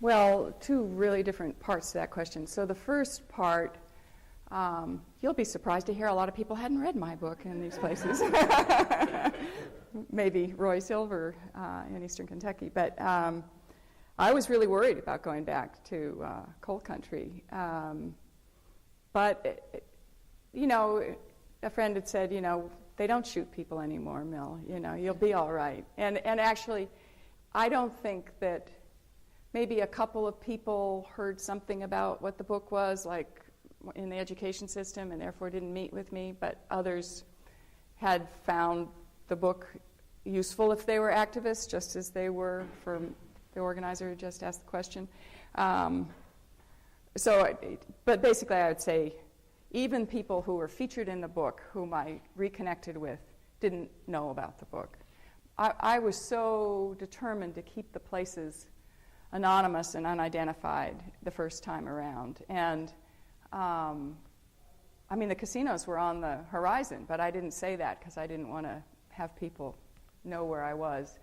Well, two really different parts to that question. So the first part, you'll be surprised to hear a lot of people hadn't read my book in these places. Maybe Roy Silver in Eastern Kentucky. But I was really worried about going back to coal country. But, a friend had said, they don't shoot people anymore, Mill. You'll be all right. And actually, I don't think that maybe a couple of people heard something about what the book was, like in the education system, and therefore didn't meet with me, but others had found the book useful if they were activists, just as they were for the organizer who just asked the question. But basically I would say even people who were featured in the book, whom I reconnected with, didn't know about the book. I was so determined to keep the places anonymous and unidentified the first time around. And the casinos were on the horizon, but I didn't say that because I didn't want to have people know where I was.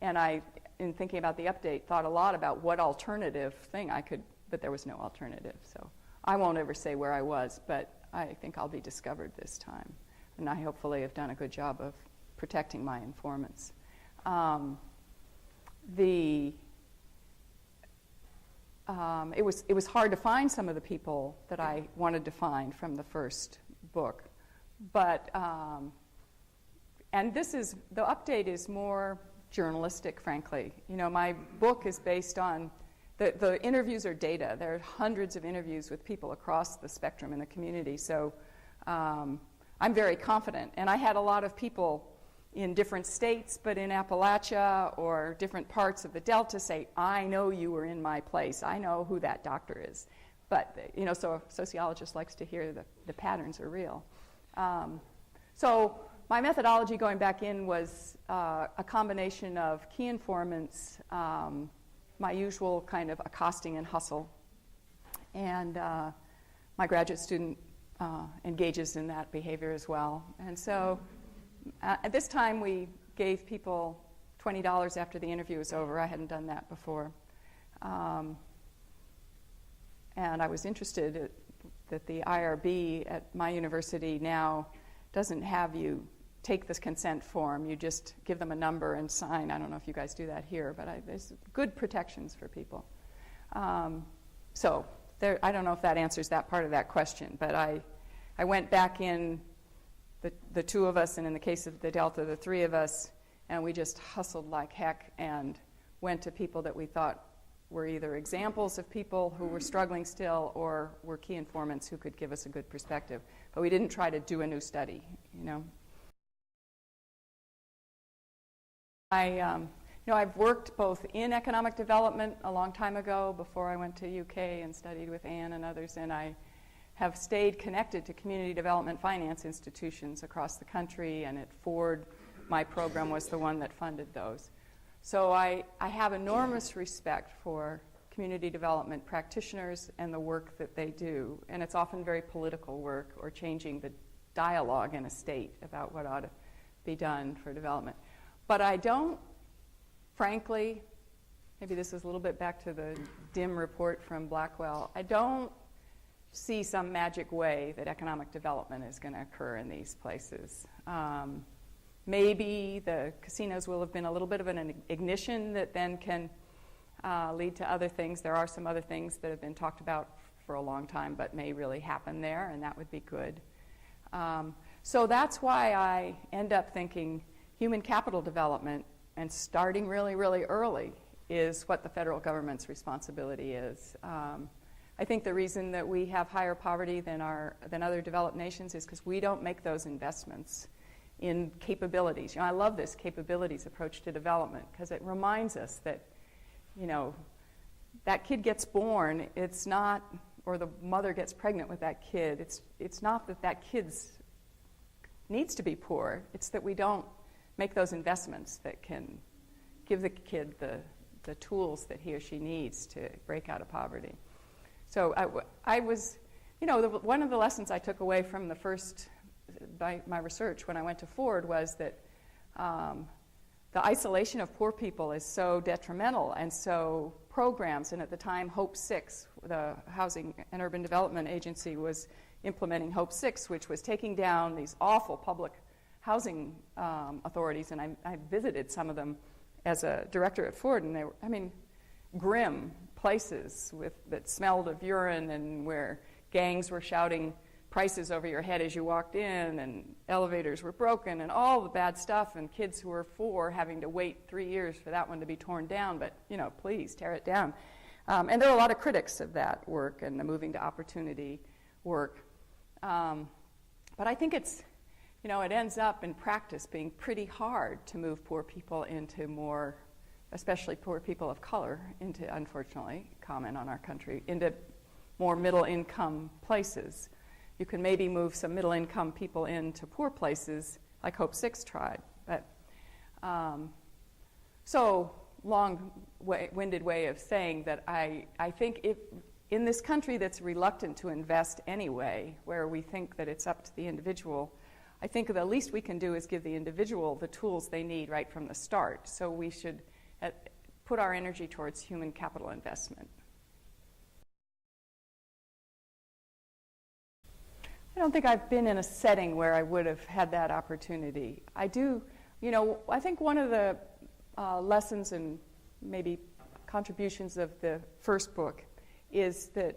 And I, in thinking about the update, thought a lot about what alternative thing I could, but there was no alternative. So I won't ever say where I was, but I think I'll be discovered this time. And I hopefully have done a good job of protecting my informants. It was hard to find some of the people that I wanted to find from the first book, but and the update is more journalistic, frankly. My book is based on the interviews are data. There are hundreds of interviews with people across the spectrum in the community, so I'm very confident. And I had a lot of people in different states, but in Appalachia or different parts of the Delta say, I know you were in my place. I know who that doctor is. But, so a sociologist likes to hear the patterns are real. So my methodology going back in was a combination of key informants, my usual kind of accosting and hustle, and my graduate student engages in that behavior as well. And so at this time, we gave people $20 after the interview was over. I hadn't done that before. And I was interested that the IRB at my university now doesn't have you take this consent form. You just give them a number and sign. I don't know if you guys do that here, but there's good protections for people. So I don't know if that answers that part of that question, but I went back in, the two of us, and in the case of the Delta, the three of us, and we just hustled like heck and went to people that we thought were either examples of people who were struggling still or were key informants who could give us a good perspective. But we didn't try to do a new study, I've worked both in economic development a long time ago before I went to UK and studied with Anne and others, and I have stayed connected to community development finance institutions across the country, and at Ford, my program was the one that funded those. So I have enormous respect for community development practitioners and the work that they do, and it's often very political work or changing the dialogue in a state about what ought to be done for development. But I don't, frankly, maybe this is a little bit back to the dim report from Blackwell, I don't see some magic way that economic development is going to occur in these places. Maybe the casinos will have been a little bit of an ignition that then can lead to other things. There are some other things that have been talked about for a long time but may really happen there, and that would be good. So that's why I end up thinking human capital development and starting really, really early is what the federal government's responsibility is. I think the reason that we have higher poverty than other developed nations is because we don't make those investments in capabilities. I love this capabilities approach to development because it reminds us that, that kid gets born, it's not, or the mother gets pregnant with that kid, it's not that kid needs to be poor, it's that we don't make those investments that can give the kid the tools that he or she needs to break out of poverty. So I was, one of the lessons I took away from my research when I went to Ford was that the isolation of poor people is so detrimental and so programs, and at the time Hope 6, the Housing and Urban Development Agency, was implementing Hope 6, which was taking down these awful public housing authorities, and I visited some of them as a director at Ford, and they were, I mean, grim places that smelled of urine, and where gangs were shouting prices over your head as you walked in, and elevators were broken, and all the bad stuff, and kids who were 4 having to wait 3 years for that one to be torn down, but, you know, please tear it down. And there are a lot of critics of that work and the moving to opportunity work. But I think it's, you know, it ends up in practice being pretty hard to move poor people into more, especially poor people of color, into, unfortunately, comment on our country, into more middle-income places. You can maybe move some middle-income people into poor places, like Hope 6 tried. But so long-winded way of saying that I think if in this country that's reluctant to invest anyway, where we think that it's up to the individual, I think the least we can do is give the individual the tools they need right from the start. So we should put our energy towards human capital investment. I don't think I've been in a setting where I would have had that opportunity. I do, you know, I think one of the lessons and maybe contributions of the first book is that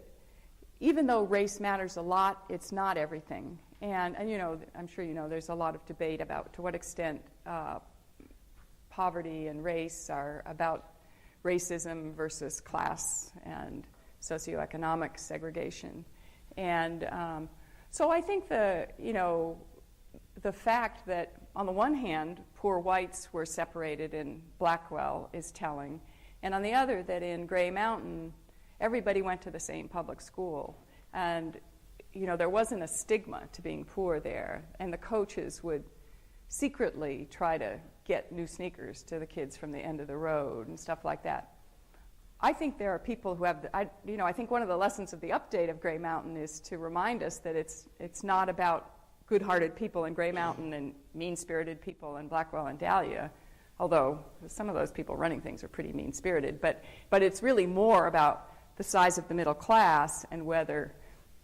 even though race matters a lot, it's not everything. And you know, I'm sure you know, there's a lot of debate about to what extent poverty and race are about racism versus class and socioeconomic segregation. And so I think the fact that on the one hand, poor whites were separated in Blackwell is telling, and on the other that in Gray Mountain, everybody went to the same public school. And you know, there wasn't a stigma to being poor there, and the coaches would secretly try to get new sneakers to the kids from the end of the road and stuff like that. I think there are people who have, I think one of the lessons of the update of Gray Mountain is to remind us that it's not about good-hearted people in Gray Mountain and mean-spirited people in Blackwell and Dahlia, although some of those people running things are pretty mean-spirited, but it's really more about the size of the middle class and whether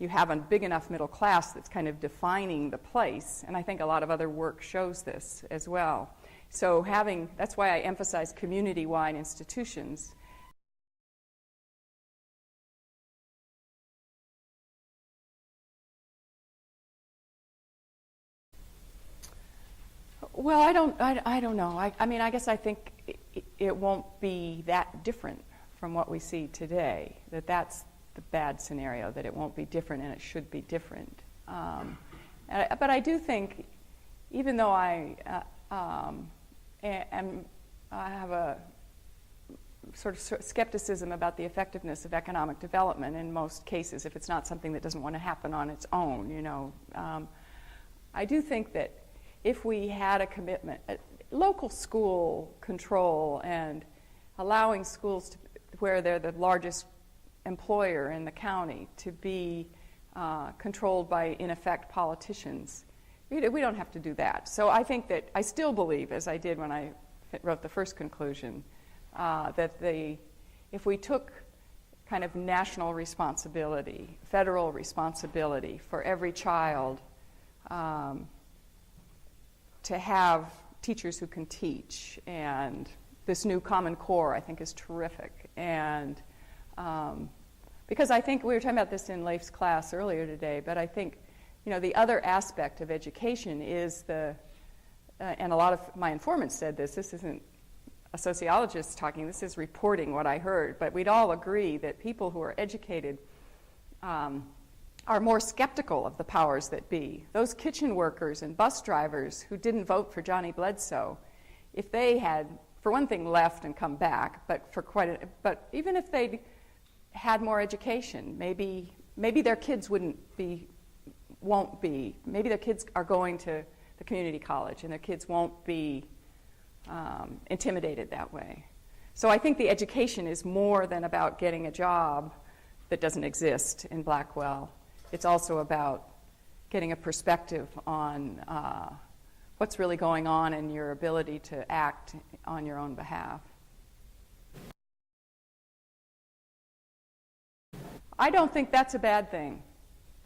you have a big enough middle class that's kind of defining the place, and I think a lot of other work shows this as well. So that's why I emphasize community-wide institutions. Well, I don't know. I mean, I guess I think it won't be that different from what we see today, that's the bad scenario, that it won't be different and it should be different. But I do think, even though I have a sort of skepticism about the effectiveness of economic development in most cases, if it's not something that doesn't want to happen on its own, you know, I do think that if we had a commitment, local school control and allowing schools where they're the largest employer in the county to be controlled by, in effect, politicians, we don't have to do that. So I think that I still believe, as I did when I wrote the first conclusion, that if we took kind of national responsibility, federal responsibility for every child, to have teachers who can teach, and this new Common Core I think is terrific. And because I think we were talking about this in Leif's class earlier today, but I think, you know, the other aspect of education is and a lot of my informants said this isn't a sociologist talking, this is reporting what I heard, but we'd all agree that people who are educated are more skeptical of the powers that be. Those kitchen workers and bus drivers who didn't vote for Johnny Bledsoe, if they had, for one thing, left and come back, but even if they had more education, maybe their kids won't be. Maybe their kids are going to the community college, and their kids won't be intimidated that way. So I think the education is more than about getting a job that doesn't exist in Blackwell. It's also about getting a perspective on what's really going on and your ability to act on your own behalf. I don't think that's a bad thing.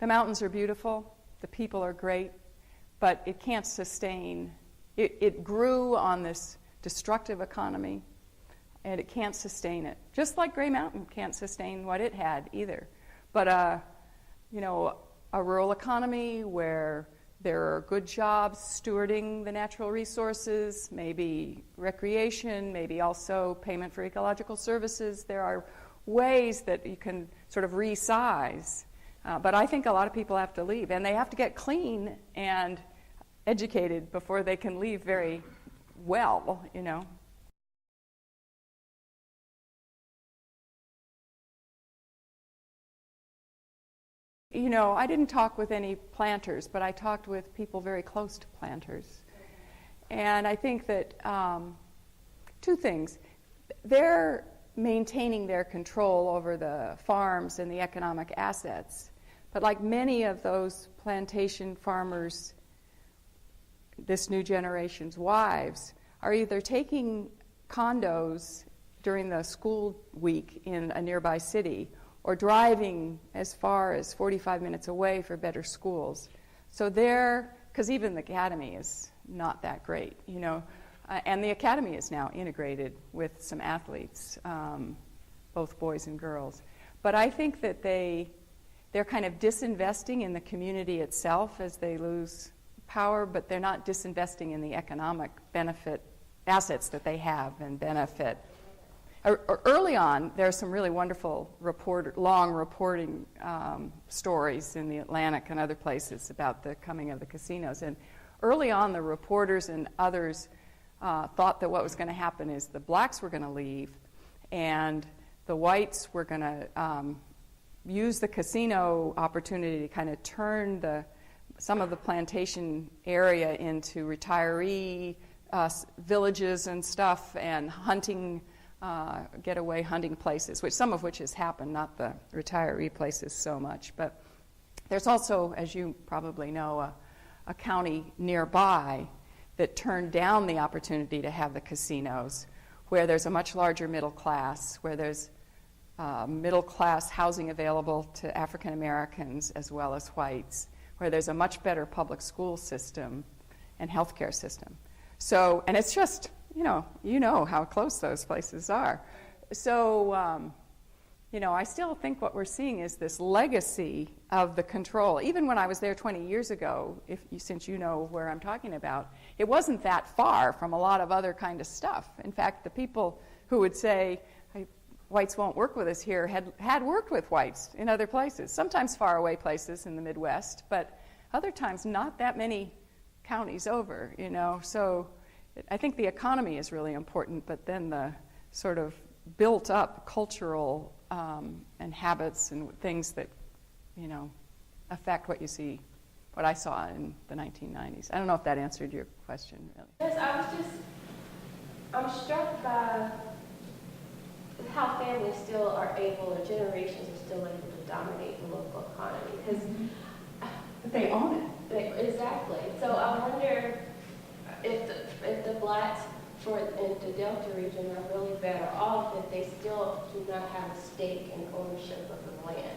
The mountains are beautiful, the people are great, but it can't sustain. It grew on this destructive economy, and it can't sustain it. Just like Gray Mountain can't sustain what it had either. But a rural economy where there are good jobs stewarding the natural resources, maybe recreation, maybe also payment for ecological services. There are ways that you can sort of resize. But I think a lot of people have to leave, and they have to get clean and educated before they can leave very well, I didn't talk with any planters, but I talked with people very close to planters. And I think that two things. They're maintaining their control over the farms and the economic assets. But like many of those plantation farmers, this new generation's wives, are either taking condos during the school week in a nearby city or driving as far as 45 minutes away for better schools. So because even the academy is not that great, and the academy is now integrated with some athletes, both boys and girls. But I think that they're kind of disinvesting in the community itself as they lose power, but they're not disinvesting in the economic benefit, assets that they have and benefit. Early on, there are some really wonderful long reporting stories in the Atlantic and other places about the coming of the casinos. And early on, the reporters and others thought that what was going to happen is the blacks were going to leave, and the whites were going to use the casino opportunity to kind of turn some of the plantation area into retiree villages and stuff, and hunting. Getaway hunting places, some of which has happened, not the retiree places so much. But there's also, as you probably know, a county nearby that turned down the opportunity to have the casinos, where there's a much larger middle class, where there's middle class housing available to African Americans as well as whites, where there's a much better public school system and healthcare system. So, and it's just, you know how close those places are. So, I still think what we're seeing is this legacy of the control. Even when I was there 20 years ago, since you know where I'm talking about, it wasn't that far from a lot of other kind of stuff. In fact, the people who would say, whites won't work with us here, had worked with whites in other places, sometimes far away places in the Midwest, but other times not that many counties over, So I think the economy is really important, but then the sort of built up cultural and habits and things that, affect what I saw in the 1990s. I don't know if that answered your question, really. Yes, I'm struck by how families still are able, or generations are still able to dominate the local economy, because they own it. Exactly. So I wonder if the blacks in the Delta region are really better off if they still do not have a stake in ownership of the land.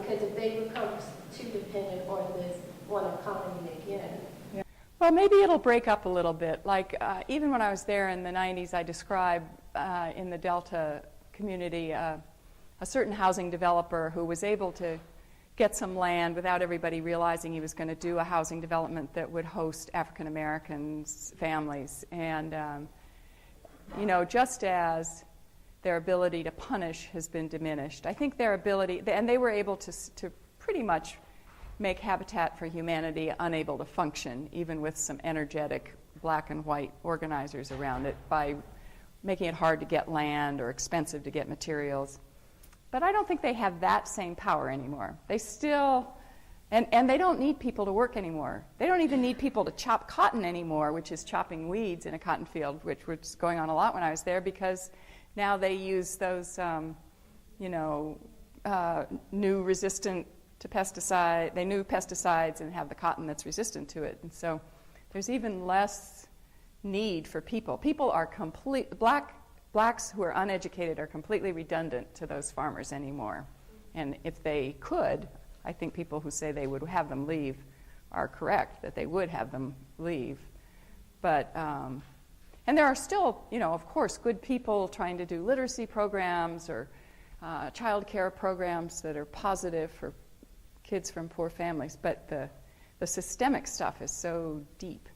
Because if they become too dependent on this one economy again. Yeah. Well, maybe it'll break up a little bit. Like even when I was there in the 90s, I described in the Delta community a certain housing developer who was able to get some land without everybody realizing he was going to do a housing development that would host African Americans' families. And, just as their ability to punish has been diminished, I think their ability, and they were able to pretty much make Habitat for Humanity unable to function, even with some energetic black and white organizers around it, by making it hard to get land or expensive to get materials. But I don't think they have that same power anymore. They still, and they don't need people to work anymore. They don't even need people to chop cotton anymore, which is chopping weeds in a cotton field, which was going on a lot when I was there, because now they use those, new resistant to pesticide, they knew pesticides and have the cotton that's resistant to it. And so there's even less need for people. People are blacks who are uneducated are completely redundant to those farmers anymore. And if they could, I think people who say they would have them leave are correct, that they would have them leave. But, and there are still, of course, good people trying to do literacy programs or child care programs that are positive for kids from poor families. But the systemic stuff is so deep.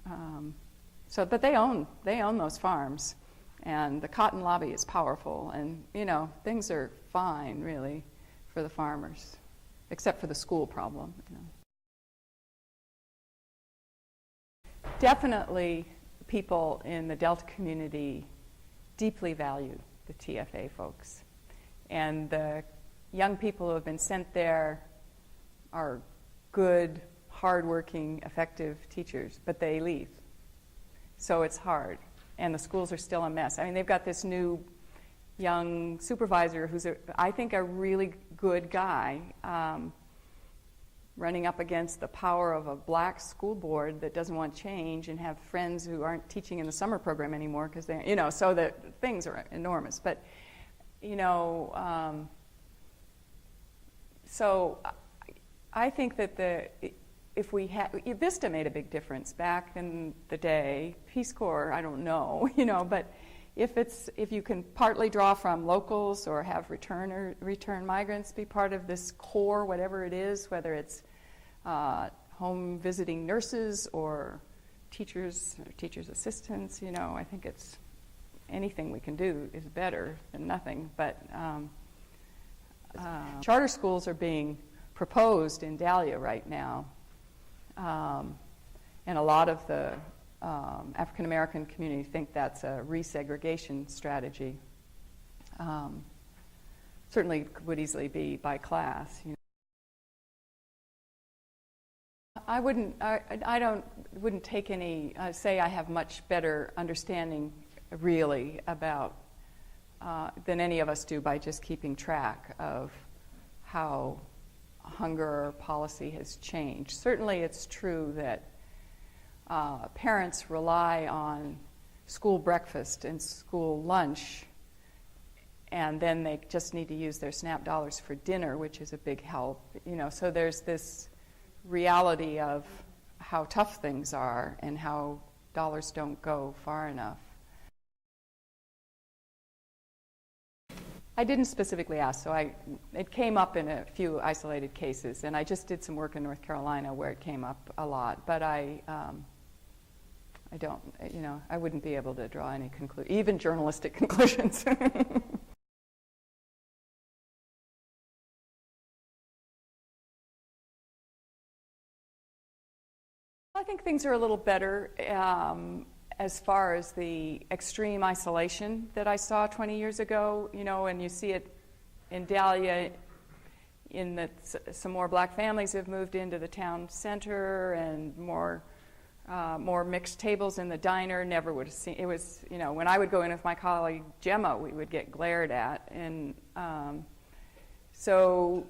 But they own those farms. And the cotton lobby is powerful. And, things are fine, really, for the farmers, except for the school problem. Definitely, people in the Delta community deeply value the TFA folks. And the young people who have been sent there are good, hardworking, effective teachers, but they leave. So it's hard. And the schools are still a mess. I mean, they've got this new young supervisor who's, I think, a really good guy, running up against the power of a black school board that doesn't want change and have friends who aren't teaching in the summer program anymore because they, so the things are enormous. But, so I think that if we had, Vista made a big difference back in the day. Peace Corps, I don't know, but if you can partly draw from locals or have return migrants be part of this core, whatever it is, whether it's home visiting nurses or teachers assistants, I think it's anything we can do is better than nothing. But charter schools are being proposed in Dahlia right now. And a lot of the African American community think that's a resegregation strategy. Certainly would easily be by class. I wouldn't take any, say I have much better understanding really about than any of us do by just keeping track of how hunger policy has changed. Certainly it's true that parents rely on school breakfast and school lunch, and then they just need to use their SNAP dollars for dinner, which is a big help. So there's this reality of how tough things are and how dollars don't go far enough. I didn't specifically ask, so it came up in a few isolated cases, and I just did some work in North Carolina where it came up a lot, but I don't, I wouldn't be able to draw any even journalistic conclusions. I think things are a little better as far as the extreme isolation that I saw 20 years ago, and you see it in Dahlia in that some more black families have moved into the town center and more mixed tables in the diner. Never would have seen, it was, when I would go in with my colleague Gemma, we would get glared at. And so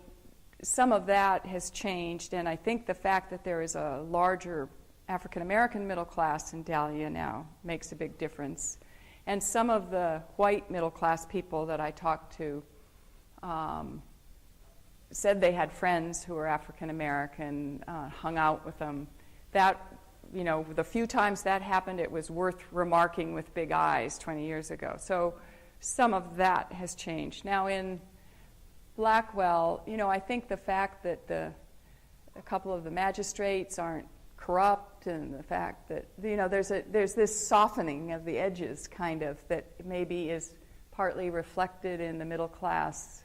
some of that has changed, and I think the fact that there is a larger African American middle class in Dahlia now makes a big difference. And some of the white middle class people that I talked to said they had friends who were African American, hung out with them. That, the few times that happened, it was worth remarking with big eyes 20 years ago. So some of that has changed. Now in Blackwell, I think the fact that a couple of the magistrates aren't corrupt, and the fact that there's this softening of the edges, kind of, that maybe is partly reflected in the middle class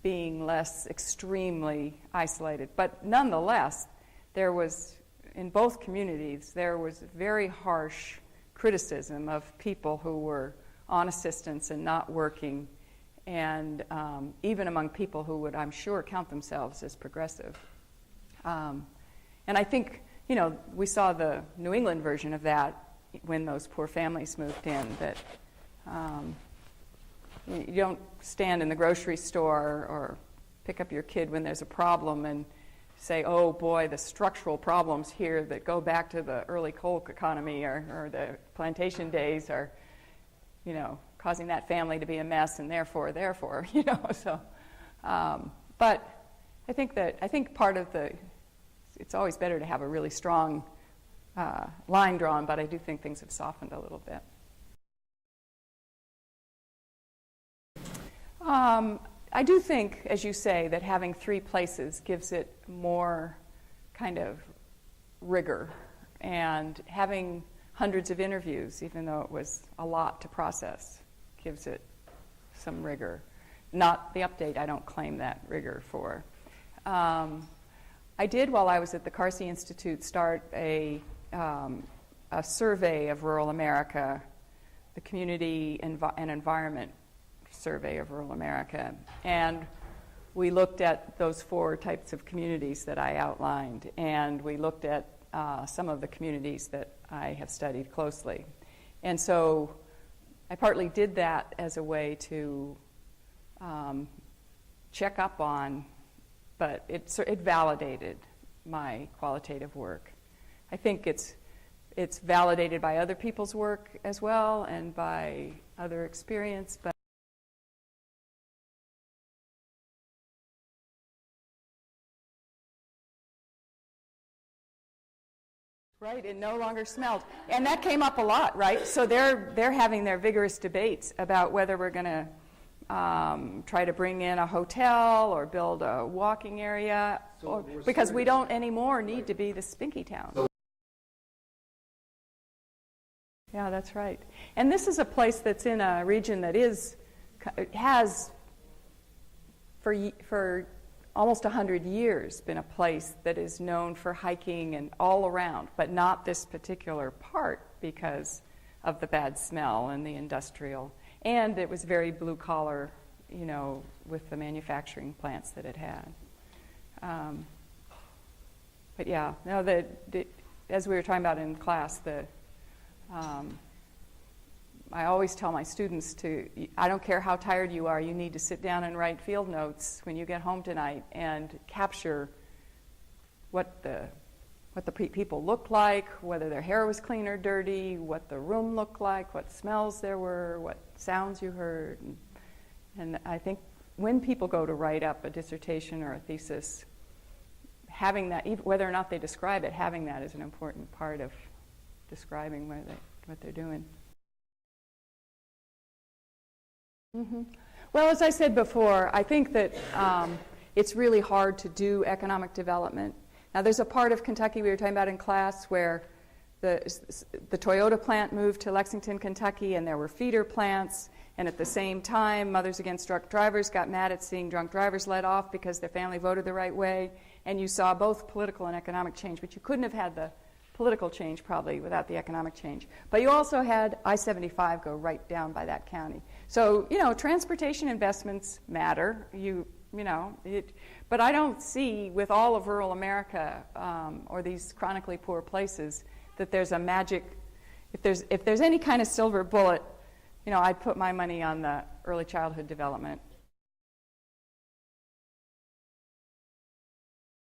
being less extremely isolated. But nonetheless, there was, in both communities, there was very harsh criticism of people who were on assistance and not working, and even among people who would, I'm sure, count themselves as progressive. And I think, we saw the New England version of that when those poor families moved in, that you don't stand in the grocery store or pick up your kid when there's a problem and say, oh boy, the structural problems here that go back to the early coal economy or the plantation days are, causing that family to be a mess, and therefore, you know. So, but I think part of it's always better to have a really strong line drawn, but I do think things have softened a little bit. I do think, as you say, that having 3 places gives it more kind of rigor, and having hundreds of interviews, even though it was a lot to process, gives it some rigor. Not the update, I don't claim that rigor for. I did, while I was at the Carsey Institute, start a survey of rural America, the Community and Environment Survey of Rural America. And we looked at those 4 types of communities that I outlined, and we looked at some of the communities that I have studied closely. And so I partly did that as a way to check up on, but it validated my qualitative work. I think it's validated by other people's work as well, and by other experience, but right, it no longer smelled. And that came up a lot, right? So they're having their vigorous debates about whether we're going to try to bring in a hotel or build a walking area, because we don't anymore need to be the spinky town. Yeah, that's right. And this is a place that's in a region that has for almost 100 years been a place that is known for hiking and all around, but not this particular part because of the bad smell and the industrial. And it was very blue collar, you know, with the manufacturing plants that it had. But yeah, no, as we were talking about in class, I always tell my students I don't care how tired you are, you need to sit down and write field notes when you get home tonight and capture what the people looked like, whether their hair was clean or dirty, what the room looked like, what smells there were, what sounds you heard. And I think when people go to write up a dissertation or a thesis, having that, whether or not they describe it, having that is an important part of describing what they're doing. Mm-hmm. Well, as I said before, I think that it's really hard to do economic development. Now, there's a part of Kentucky we were talking about in class where the Toyota plant moved to Lexington, Kentucky, and there were feeder plants. And at the same time, Mothers Against Drunk Drivers got mad at seeing drunk drivers let off because their family voted the right way. And you saw both political and economic change, but you couldn't have had the political change probably without the economic change. But you also had I-75 go right down by that county. So, you know, transportation investments matter. But I don't see with all of rural America or these chronically poor places that there's a magic. If there's any kind of silver bullet, you know, I'd put my money on the early childhood development